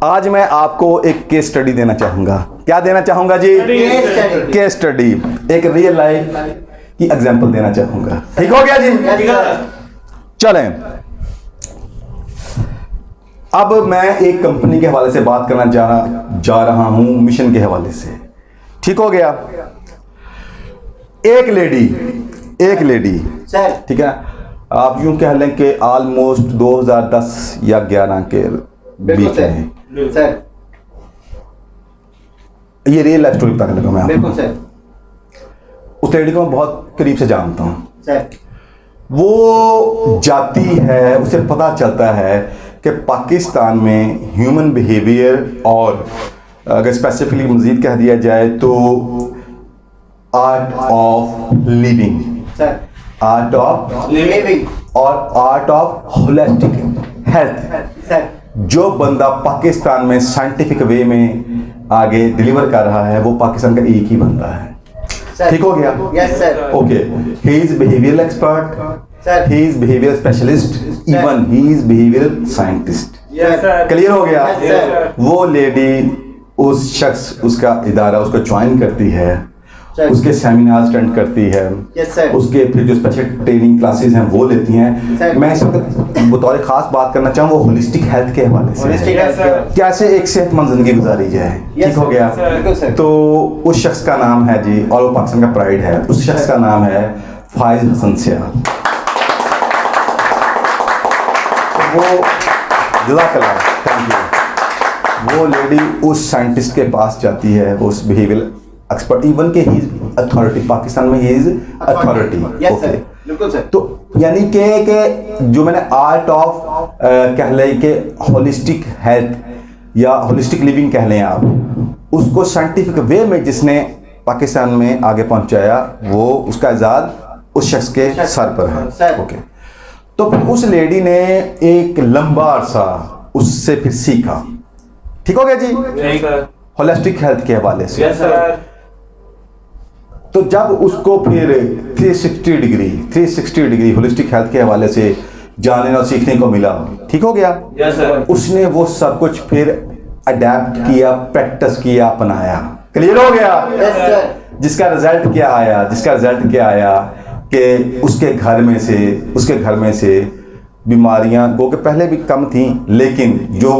आज मैं आपको एक केस स्टडी देना चाहूंगा। क्या देना चाहूंगा जी? Case study. एक रियल लाइफ की एग्जांपल देना चाहूंगा। ठीक हो गया जी? चलें, अब मैं एक कंपनी के हवाले से बात करना जा रहा हूं, मिशन के हवाले से। ठीक हो गया? एक लेडी ठीक है, आप यूं कह लें कि ऑलमोस्ट 2010 या 11 के बीच में। ये रियल लाइफ स्टोरी बता लगा मैं बिल्कुल सर। उस लेडी को मैं बहुत करीब से जानता हूं। वो जाती है, उसे पता चलता है कि पाकिस्तान में ह्यूमन बिहेवियर और अगर स्पेसिफिकली मजीद कह दिया जाए तो art of living, art of living और आर्ट ऑफ होलिस्टिक हेल्थ, जो बंदा पाकिस्तान में साइंटिफिक वे में आगे डिलीवर कर रहा है वो पाकिस्तान का एक ही बंदा है। ठीक हो गया? Yes sir. Okay, he is behavioural expert, he is behavioral specialist, even he is behavioral scientist। Clear हो गया? वो लेडी उस शख्स, उसका इदारा उसको ज्वाइन करती है, उसके सेमिनार्स अटेंड करती है, उसके फिर जो स्पेशल ट्रेनिंग क्लासेस हैं वो लेती हैं। मैं इस वक्त बतौर खास बात करना चाहूँ वो होलिस्टिक हेल्थ के हवाले से, कैसे एक सेहतमंद जिंदगी गुजारी जाए। ठीक हो गया? तो उस शख्स का नाम है जी, और वो पाकिस्तान का प्राइड है, उस शख्स का नाम है फाइज हसन सियाल। वो जज़ाकल्लाह, थैंक यू। वो लेडी उस साइंटिस्ट के पास जाती है, उस बिहेवियरल एक्सपर्ट, इवन के ही इज अथॉरिटी, पाकिस्तान में ही इज अथॉरिटी। ओके, तो यानी कि जो मैंने आर्ट ऑफ कह लें कि होलिस्टिक हेल्थ या होलिस्टिक लिविंग कह लें आप, उसको साइंटिफिक वे में जिसने पाकिस्तान में आगे पहुंचाया, वो उसका एजाज उस शख्स के सर पर है। ओके, तो फिर उस लेडी ने एक लंबा अरसा उससे फिर सीखा। ठीक हो गया जी? होलिस्टिक हेल्थ के हवाले से। तो जब उसको फिर 360 डिग्री होलिस्टिक हेल्थ के हवाले से जानने और सीखने को मिला, ठीक हो गया? उसने वो सब कुछ फिर अडेप्ट किया, प्रैक्टिस किया, अपनाया। क्लियर हो गया? जिसका रिजल्ट क्या आया कि उसके घर में से बीमारियां गो के पहले भी कम थी, लेकिन जो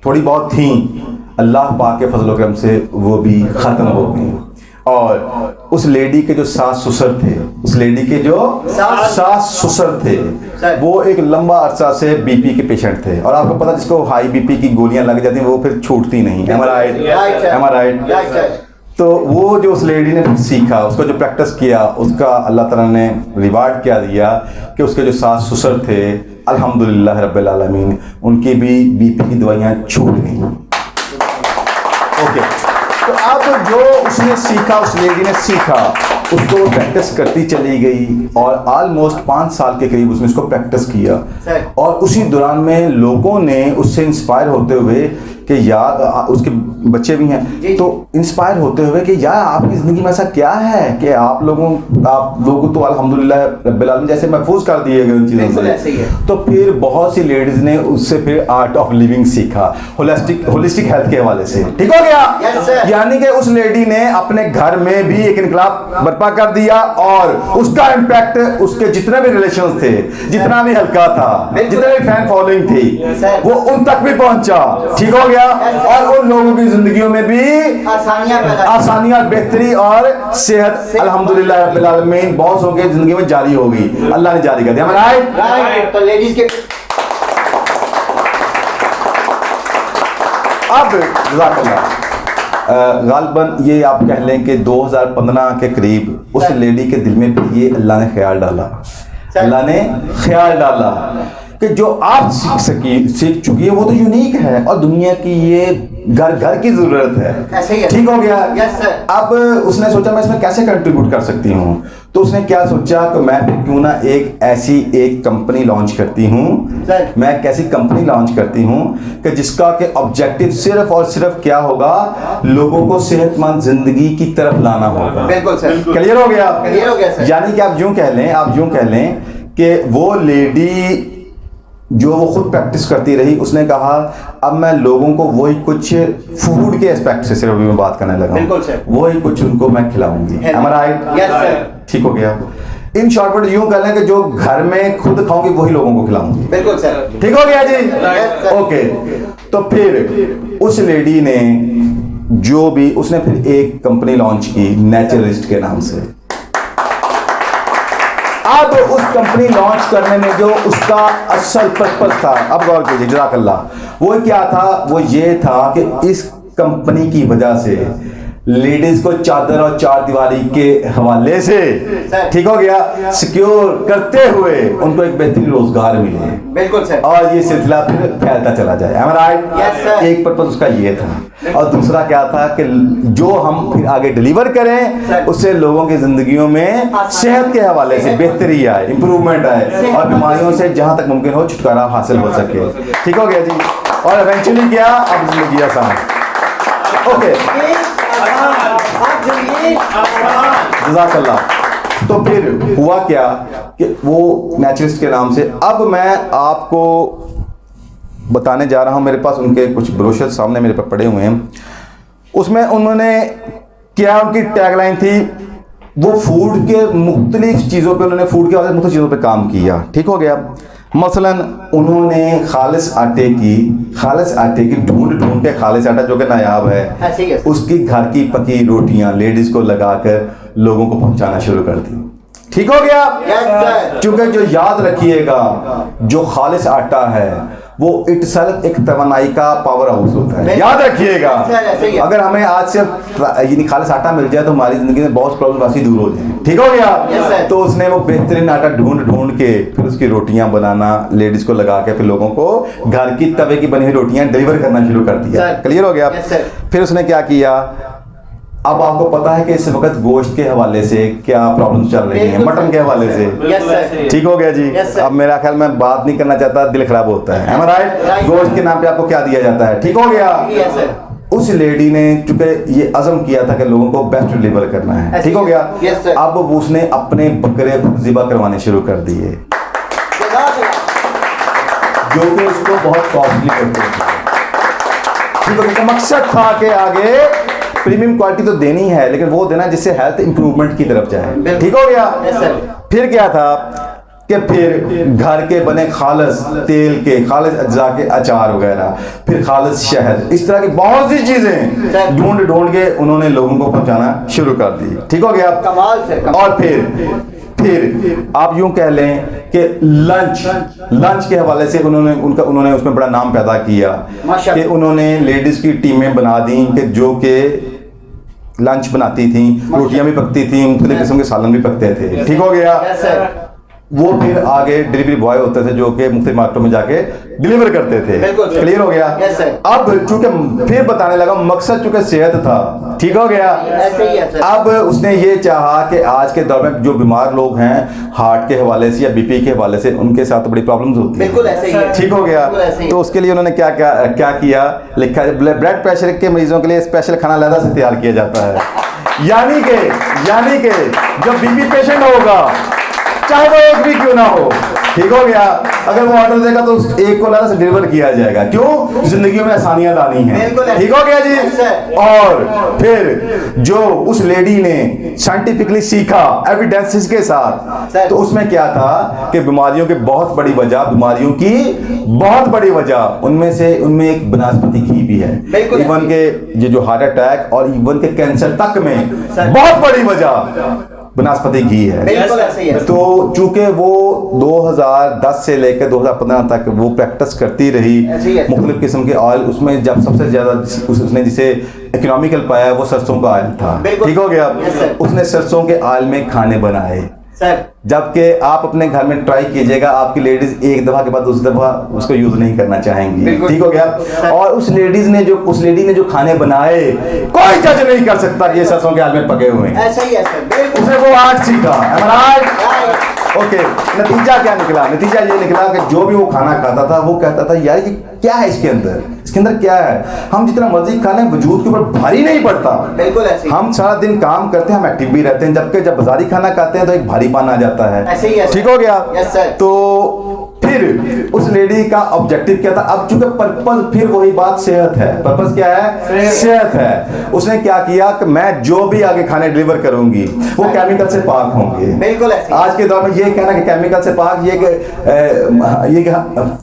थोड़ी बहुत थी अल्लाह पाक के फजल करम से वो भी ख़त्म हो गई। और उस लेडी के जो सास ससुर थे, वो एक लंबा अरसा से बीपी के पेशेंट थे। और आपको पता, जिसको हाई बीपी की गोलियां लग जाती हैं वो फिर छूटती नहीं। एम आई राइट? तो वो जो उस लेडी ने सीखा, उसको जो प्रैक्टिस किया, उसका अल्लाह ताला ने रिवार्ड क्या दिया कि उसके जो सास ससुर थे, अल्हम्दुलिल्लाह रब्बिल आलमीन, उनकी भी बीपी की दवाइयाँ छूट गई। ओके, तो अब जो उसने सीखा, उस लेडी ने सीखा, उसको प्रैक्टिस करती चली गई और ऑलमोस्ट 5 साल के करीब उसने उसको प्रैक्टिस किया। और उसी दौरान में लोगों ने उससे इंस्पायर होते हुए कि यार, उसके बच्चे भी हैं, तो इंस्पायर होते हुए कि यार आपकी ज़िंदगी में ऐसा क्या है कि आप लोग तो अल्हम्दुलिल्लाह रब्बिल आलमीन जैसे महफूज कर दिए गए उन चीज़ों से। तो फिर बहुत सी लेडीज़ ने उससे फिर आर्ट ऑफ लिविंग सीखा, होलिस्टिक हेल्थ के हवाले से। ठीक हो गया? यानी कि उस लेडी ने अपने घर में भी एक इनकलाब बर्पा कर दिया और उसका इम्पैक्ट उसके जितने भी रिलेशंस थे, जितना भी हल्का था, जितने भी फैन फॉलोइंग थी, वो उन तक भी पहुंचा। ठीक हो गया? और उन लोगों की जिंदगियों में भी आसानियां, बेहतरी और सेहत अल्हम्दुलिल्लाह रब्बिल आलमीन बहुत लोगों की जिंदगी में जारी हो गई। अल्लाह ने जारी कर दिया। राइट? तो लेडीज के अब गालिबन ये आप कह लें कि 2015 के करीब उस लेडी के दिल में भी ये अल्लाह ने ख्याल डाला कि जो आप सीख चुकी है वो तो यूनिक है और दुनिया की ये घर की जरूरत है। ठीक हो गया? अब उसने सोचा मैं इसमें कैसे कंट्रीब्यूट कर सकती हूँ, तो उसने क्या सोचा कि मैं क्यों ना एक कंपनी लॉन्च करती हूँ। मैं एक ऐसी कंपनी लॉन्च करती हूँ कि जिसका के ऑब्जेक्टिव सिर्फ और सिर्फ क्या होगा, लोगों को सेहतमंद जिंदगी की तरफ लाना होगा। बिल्कुल सर। क्लियर हो गया? सर। यानी कि आप यूं कह लें कि वो लेडी जो वो खुद प्रैक्टिस करती रही, उसने कहा अब मैं लोगों को वही कुछ फूड के एस्पेक्ट से सिर्फ अभी मैं बात करने लगा बिल्कुल सर। वही कुछ उनको मैं खिलाऊंगी। Am I right? Yes sir. ठीक हो गया। इन शॉर्ट वर्ड यूं कह लें कि जो घर में खुद खाऊंगी वही लोगों को खिलाऊंगी। बिल्कुल सर। ठीक हो गया जी? Yes, sir. ओके। तो फिर उस लेडी ने जो भी उसने फिर एक कंपनी लॉन्च की नेचुरलिस्ट के नाम से। अब उस कंपनी लॉन्च करने में जो उसका असल पर्पस था, अब गौर कीजिए जज़ाकल्लाह, वो क्या था? वो ये था कि इस कंपनी की वजह से लेडीज को चादर और चार दीवारी के हवाले से, ठीक हो गया, सिक्योर करते हुए उनको एक बेहतरीन रोजगार मिले। बिल्कुल सर। और ये सिलसिला फिर फैलता चला जाए। Am I right? Yes, sir. एक पर्पस उसका ये था और दूसरा क्या था कि जो हम फिर आगे डिलीवर करें उससे लोगों की जिंदगियों में सेहत के हवाले से बेहतरी आए, इंप्रूवमेंट आए और बीमारियों से जहां तक मुमकिन हो छुटकारा हासिल हो सके। ठीक हो गया जी? और इवेंचुअली क्या, अब जिंदगी आसान। ओके, जज़ाकल्लाह। तो फिर हुआ क्या कि वो नेचुरलिस्ट के नाम से, अब मैं आपको बताने जा रहा हूं, मेरे पास उनके कुछ ब्रोशर सामने मेरे पास पड़े हुए हैं। उसमें उन्होंने क्या, उनकी टैगलाइन थी, वो फूड के मुख्तलिफ चीज़ों पे, उन्होंने फूड के मुख्तलिफ चीज़ों पे काम किया। ठीक हो गया। मसलन उन्होंने खालिस आटे की ढूंढ के खालिस आटा जो कि नायाब है, उसकी घर की पकी रोटियां लेडीज को लगाकर लोगों को पहुंचाना शुरू कर दी। ठीक हो गया। क्योंकि जो याद रखिएगा, जो खालिस आटा है वो इटसेल्फ एक तवानाई का पावर हाउस होता है। याद रखिएगा, अगर हमें आज से यानी खालिस आटा मिल जाए तो हमारी जिंदगी में बहुत प्रॉब्लम वासी दूर हो जाए। ठीक हो गया। तो उसने वो बेहतरीन आटा ढूंढ के फिर उसकी रोटियां बनाना, लेडीज को लगा के फिर लोगों को घर की तवे की बनी हुई रोटियां डिलीवर करना शुरू कर दिया। क्लियर हो गया। फिर उसने क्या किया, अब आपको पता है कि इस वक्त गोश्त के हवाले से क्या प्रॉब्लम्स चल रही हैं, मटन के हवाले से। ठीक हो गया जी। अब मेरा ख्याल मैं बात नहीं करना चाहता, दिल खराब होता है। Am I right? गोश्त के नाम पे आपको क्या दिया जाता है। ठीक हो गया। उस लेडी ने चूंकि ये अज़म किया था कि लोगों को बेस्ट डिलीवर करना है। ठीक हो गया। अब उसने अपने बकरे ज़िबा करवाने शुरू कर दिए, जो कि उसको बहुत कॉस्टली पड़ते थे। ठीक हो गया। मकसद था कि आगे प्रीमियम क्वालिटी तो देनी है, लेकिन वो देना जिससे हेल्थ इंप्रूवमेंट की तरफ जाए। ठीक हो गया। फिर क्या था कि फिर घर के बने खालिस तेल के, खालिस अज्जा के अचार वगैरह, फिर खालिस शहद, इस तरह की बहुत सी चीजें ढूंढ के उन्होंने लोगों को पहुंचाना शुरू कर दी। ठीक हो गया। कमाल से कमाल। और फिर आप यूं कह लें कि लंच के हवाले से उन्होंने उसमें बड़ा नाम पैदा किया कि उन्होंने लेडीज की टीमें बना दी कि जो कि लंच बनाती थी, रोटियां भी पकती थी, मुख्तलिफ किस्म के सालन भी पकते थे। ठीक हो गया। वो फिर आगे डिलीवरी बॉय होते थे जो कि मुख्तलिफ मार्केटों में जाके डिलीवर करते थे। क्लियर हो गया। अब चूंकि फिर बताने लगा, मकसद चूंकि सेहत था। ठीक हो गया। अब उसने ये चाहा कि आज के दौर में जो बीमार लोग हैं हार्ट के हवाले से या बीपी के हवाले से, उनके साथ बड़ी प्रॉब्लम्स होती है। बिल्कुल ऐसे ही है। ठीक हो गया। तो उसके लिए उन्होंने क्या किया, लिखा है ब्लड प्रेशर के मरीजों के लिए स्पेशल खाना अलग से तैयार किया जाता है। यानी कि जब बीपी पेशेंट होगा, चाहे वो एक भी क्यों ना हो, ठीक हो गया, अगर वो ऑर्डर देगा तो उस एक को लाना से डिलीवर किया जाएगा। क्यों? जिंदगी में आसानियां लानी है। ठीक हो गया जी। और फिर जो उस लेडी ने साइंटिफिकली सीखा एविडेंसेस के साथ, तो उसमें क्या था कि बीमारियों की बहुत बड़ी वजह उनमें एक बनास्पति घी भी है। इवन के ये जो हार्ट अटैक और इवन के कैंसर तक में बहुत बड़ी वजह बनास्पति घी है। तो चूंकि वो 2010 से लेकर 2015 तक वो प्रैक्टिस करती रही मुख्तलिफ किस्म के ऑयल, उसमें जब सबसे ज्यादा उसने जिसे इकोनॉमिकल पाया वो सरसों का ऑयल था। ठीक हो गया। उसने सरसों के ऑयल में खाने बनाए। जबकि आप अपने घर में ट्राई कीजिएगा, आपकी लेडीज एक दफा के बाद दूसरी दफा उसको यूज नहीं करना चाहेंगी। ठीक हो गया। और उस लेडी ने जो खाने बनाए, कोई जज नहीं कर सकता ये सरसों के ऑयल में पके हुए हैं। उसने वो आर्ट सीखा। ओके। नतीजा क्या निकला? नतीजा ये निकला कि जो भी वो खाना खाता था वो कहता था यार ये क्या है, इसके अंदर क्या है। हम जितना मर्जी खा लें वजूद के ऊपर भारी नहीं पड़ता। बिल्कुल ऐसे ही। हम सारा दिन काम करते हैं, हम एक्टिव भी रहते हैं, जबकि जब बाजारी खाना खाते हैं तो एक भारीपन आ जाता है। ठीक हो गया। yes, तो फिर उस लेडी का ऑब्जेक्टिव क्या था? अब चूंकि पर्पस फिर वही बात सेहत है, पर्पस क्या है? सेहत है। उसने क्या किया कि मैं जो भी आगे खाने डिलीवर करूंगी वो केमिकल से पाक होंगे। बिल्कुल। आज के दौर में ये कहना कि केमिकल से पाक, ये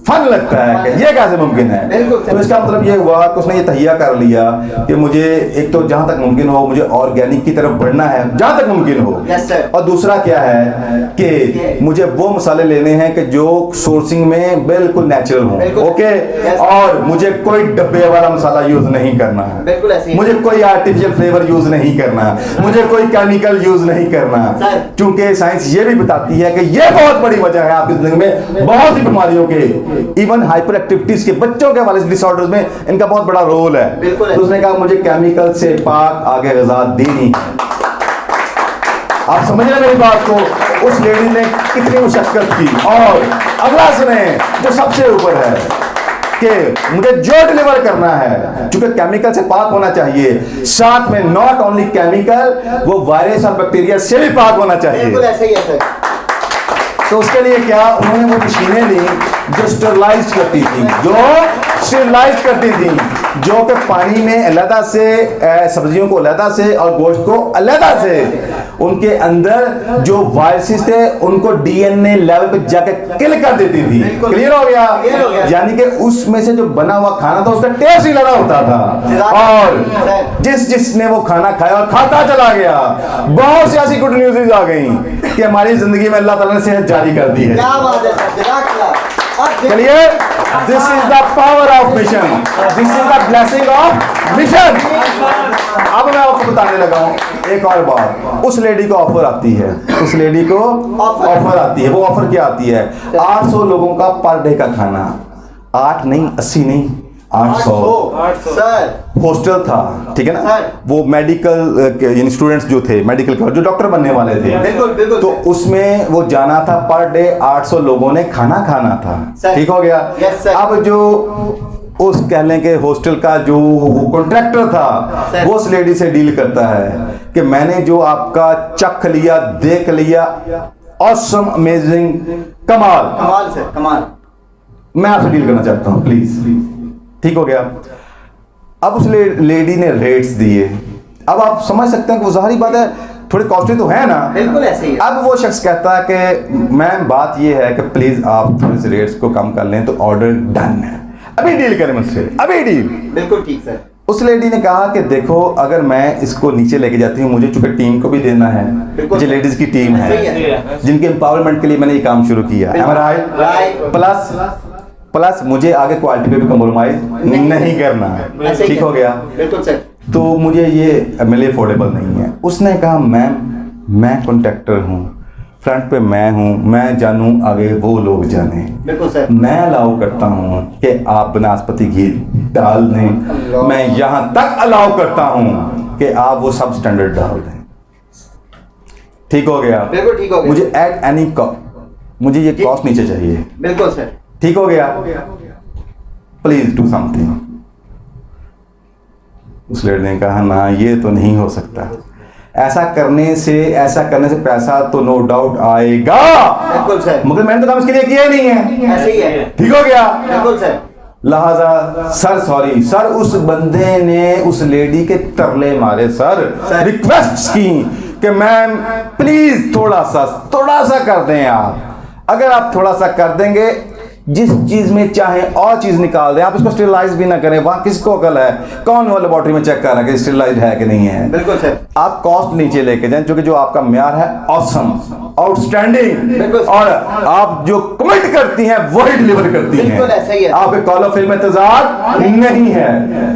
फन लगता है कि ये कैसे मुमकिन है। तो इसका मतलब ये हुआ कि उसने ये तहिया कर लिया कि मुझे एक तो जहां तक मुमकिन हो मुझे ऑर्गेनिक की तरफ बढ़ना है जहां तक मुमकिन हो, और दूसरा क्या है कि मुझे वो मसाले लेने हैं कि जो सोर्सिंग में बिल्कुल नेचुरल हो। ओके, और मुझे कोई डब्बे वाला मसाला यूज नहीं करना है, मुझे कोई आर्टिफिशियल फ्लेवर यूज नहीं करना, मुझे कोई केमिकल यूज नहीं करना, क्योंकि साइंस ये भी बताती है कि ये बहुत बड़ी वजह है आपकी जिंदगी में बहुत सी बीमारियों के, इवन हाइपर एक्टिविटीज के, बच्चों के वाले डिसऑर्डर्स में इनका बहुत बड़ा रोल है। तो उसने कहा मुझे केमिकल से पाक आगे ग़िज़ा देनी। आप समझ रहे मेरी बात को? उस लेडी ने कितनी मुशक्कत की। और अगला सुने जो सबसे ऊपर है कि मुझे जो डिलीवर करना है क्योंकि केमिकल से पाक होना चाहिए, साथ में नॉट ओनली केमिकल, वो वायरस और बैक्टीरिया से भी पाक होना चाहिए। बिल्कुल ऐसे ही है सर। तो उसके लिए क्या उन्होंने वो मशीनें ली जो स्टरलाइज करती थी, जो कि पानी में अलहदा से सब्जियों को अलहदा से और गोश्त को अलहदा से, उनके अंदर जो वायरसेस थे उनको डीएनए लेवल पे जाके किल कर देती थी। क्लियर हो गया? यानी कि उसमें से जो बना हुआ खाना था उसका टेस्ट ही अलग होता था, और जिसने वो खाना खाया और खाता चला गया। बहुत सी ऐसी गुड न्यूज़ आ गई कि हमारी जिंदगी में अल्लाह ताला ने सेहत जारी कर दी है। क्या बात है सर, जज़ाकल्लाह। चलिए, this is the power of mission, this is the blessing of mission. अब मैं आपको बताने लगा हूं एक और बात। उस लेडी को ऑफर आती है, उस लेडी को ऑफर आती है। वो ऑफर क्या आती है? 800 लोगों का पर डे का खाना, 8 नहीं 80 नहीं 800 सर। हॉस्टल था, ठीक है ना? वो मेडिकल स्टूडेंट्स जो थे, मेडिकल जो डॉक्टर बनने वाले थे, बिल्कुल। तो उसमें वो जाना था, पर डे 800 लोगों ने खाना खाना था। ठीक हो गया? अब जो उस कह लें कि हॉस्टल का जो कॉन्ट्रैक्टर था वो उस लेडी से डील करता है कि मैंने जो आपका चख लिया, देख लिया, ऑसम, अमेजिंग, कमाल सर, कमाल, मैं आपसे डील करना चाहता हूं प्लीज। ठीक हो गया? अब उस लेडी ने रेट्स दिए। अब आप समझ सकते हैं कि वो ज़ाहिर बात है थोड़ी कॉस्टली तो है ना। बिल्कुल ऐसे ही। अब वो शख्स कहता है कि मैम बात ये है कि प्लीज आप थोड़े से रेट्स को कम कर लें, तो ऑर्डर डन है, अभी डील करें मुझसे, अभी डील। बिल्कुल ठीक सर। उस लेडी ने कहा कि देखो अगर मैं इसको नीचे लेके जाती हूँ, मुझे चूंकि टीम को भी देना है, मुझे लेडीज की टीम है जिनके एम्पावरमेंट के लिए मैंने ये काम शुरू किया, प्लस मुझे आगे क्वालिटी पे भी कॉम्प्रोमाइज नहीं करना है। ठीक हो गया? बिल्कुल सर। तो मुझे ये मेरे अफोर्डेबल नहीं है। उसने कहा मैम मैं कॉन्ट्रैक्टर हूँ, फ्रंट पे मैं हूँ, मैं जानूँ आगे वो लोग जाने। बिल्कुल सर। मैं अलाउ करता हूँ कि आप बनास्पति घी डाल दें, मैं यहाँ तक अलाउ करता हूँ कि आप वो सब स्टैंडर्ड डाल दें। ठीक हो गया? बिल्कुल ठीक हो गया। मुझे एट एनी मुझे ये कॉस्ट नीचे चाहिए। बिल्कुल सर। ठीक हो गया? Please do something. उस लेडी ने कहा ना ये तो नहीं हो सकता, ऐसा करने से पैसा तो नो डाउट आएगा। बिल्कुल सर। मगर मैंने तो काम इसके लिए किया नहीं है। ऐसे ही है। ठीक हो गया? बिल्कुल सर। लिहाजा सर उस बंदे ने उस लेडी के तरले मारे, सर रिक्वेस्ट की कि मैम प्लीज थोड़ा सा कर दें आप। अगर आप थोड़ा सा कर देंगे, जिस चीज में चाहे और चीज निकाल दें, आप इसको स्टेरिलाइज भी ना करें, वहां किसको अकल है? कौन वो लेबोरेटरी में चेक कर रहा है कि स्टेरिलाइज है कि नहीं है? बिल्कुल सर। आप कॉस्ट नीचे लेके जाएं, क्योंकि जो आपका म्यार है ऑसम, आउटस्टैंडिंग, और आप जो कमिट करती हैं वही डिलीवर करती हैं। बिल्कुल ऐसा ही है। आपके कॉल ऑफ फिल्म में इंतजार नहीं है।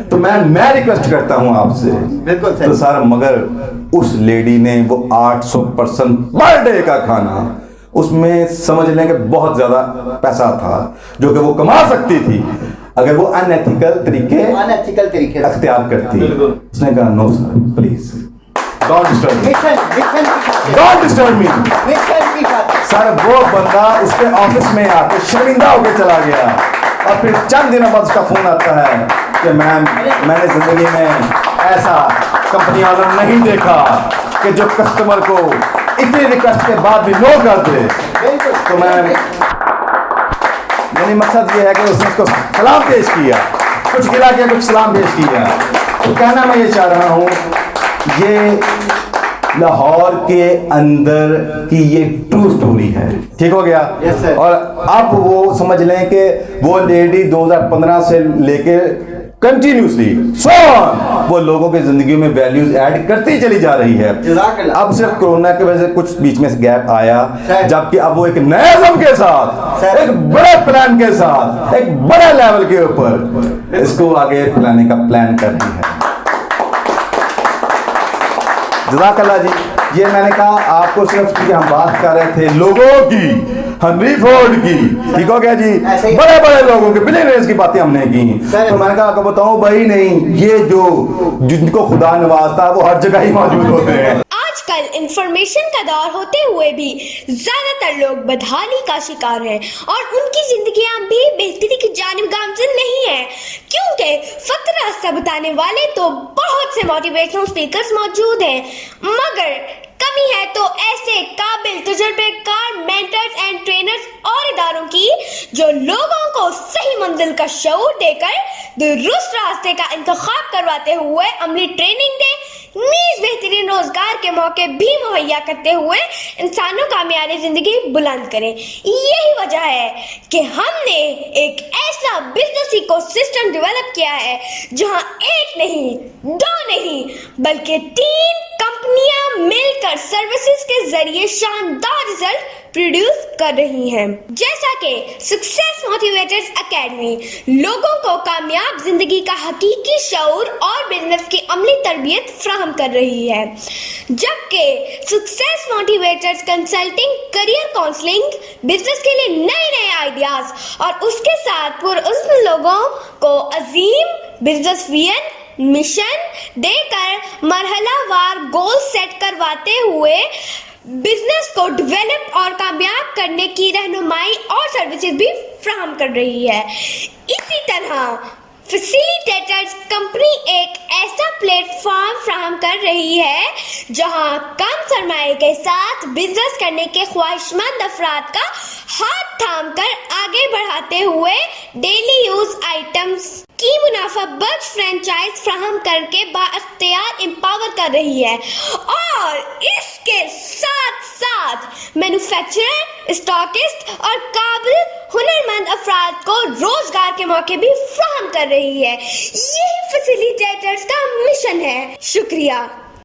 तो मैं रिक्वेस्ट करता हूं आपसे। बिल्कुल सर। तो सर मगर उस लेडी ने वो 800% पर डे का खाना, उसमें समझ लें कि बहुत ज्यादा पैसा था जो कि वो कमा सकती थी अगर वो अनएथिकल तरीके अख्तियार करती। उसने कहा no sir please don't disturb me. Sir वो बंदा उसके ऑफिस में आके शर्मिंदा होकर चला गया, और फिर चंद दिनों बाद उसका फोन आता है कि मैम मैंने जिंदगी में ऐसा कंपनी वाला नहीं देखा कि जो कस्टमर को इतनी रिक्वेस्ट के बाद भी नो कर दे। तो मैं यानी मकसद ये है कि उसने उसको सलाम पेश किया, कुछ गिला किया, कुछ सलाम पेश किया। तो कहना मैं ये चाह रहा हूँ, ये लाहौर के अंदर की ये ट्रू स्टोरी है, ठीक हो गया। Yes, sir. और अब वो समझ लें कि वो लेडी 2015 से लेके कंटिन्यूसली वो लोगों की जिंदगी में वैल्यूज ऐड करती चली जा रही है। जज़ाकल्लाह। अब सिर्फ कोरोना की वजह से कुछ बीच में गैप आया, सर। जबकि अब वो एक नए इज़्म के साथ, सर। एक बड़े प्लान के साथ, एक बड़े लेवल के ऊपर इसको आगे फैलाने का प्लान कर रही है। जज़ाकल्लाह जी। ये मैंने कहा आपको सिर्फ क्योंकि हम बात कर रहे थे लोगों की, हेनरी फोर्ड की, ठीक हो गया जी, ऐसे ही। बड़े बड़े लोगों के बिलियनर्स की बातें हमने की। सर। तो मैंने कहा आपको बताऊं भाई, नहीं, ये जो जिनको खुदा नवाजता है वो हर जगह ही मौजूद होते हैं। आजकल इंफॉर्मेशन का दौर होते हुए भी ज्यादातर लोग बदहाली का शिकार हैं और उनकी जिंदगियां भी बेहतरी की जानिब गामजन नहीं है, क्योंकि फक्त रास्ता बताने वाले तो बहुत से मोटिवेशनल स्पीकर्स मौजूद हैं, मगर कमी है तो ऐसे काबिल तजुर्बेकार मेंटर्स एंड ट्रेनर्स और इदारों की जो लोगों को सही मंजिल का शऊर देकर दुरुस्त रास्ते का इंतखाब करवाते हुए अमली ट्रेनिंग दे, नीज बेहतरीन रोजगार के मौके भी मुहैया करते हुए इंसानों का मियारी जिंदगी बुलंद करें। यही वजह है कि हमने एक ऐसा बिजनेस इकोसिस्टम डेवलप किया है जहां एक नहीं, दो नहीं, बल्कि 3 कंपनियां मिलकर सर्विसेज के जरिए शानदार रिजल्ट प्रोड्यूस कर रही हैं। जैसा कि सक्सेस मोटिवेटर्स एकेडमी लोगों को कामयाब जिंदगी का हकीकी शऊर और बिजनेस की अमली तरबियत फ्राहम कर रही है, जबकि success motivators consulting, career counselling, business के लिए नए नए आइडियाज और उसके साथ पुरअज़्म लोगों को अजीम बिजनेस विजन मिशन देकर मरहलावार गोल सेट करवाते हुए बिजनेस को डेवलप और कामयाब करने की रहनुमाई और सर्विसेज भी फ्राहम कर रही है। इसी तरह फैसिलिटेटर्स कंपनी एक ऐसा प्लेटफॉर्म फ्राहम कर रही है जहां कम सरमाए के साथ बिजनेस करने के ख्वाहिशमंद अफराद का हाथ थाम कर आगे बढ़ाते हुए डेली यूज आइटम्स की मुनाफा बख्श फ्रेंचाइज फ्राहम करके बाअख्तियार एम्पावर कर रही है और इसके साथ साथ मैन्युफैक्चरर, स्टॉकिस्ट और काबिल हुनरमंद अफराद को रोजगार के मौके भी फ्राहम कर रही है। यही फैसिलिटेटर्स का मिशन है। शुक्रिया।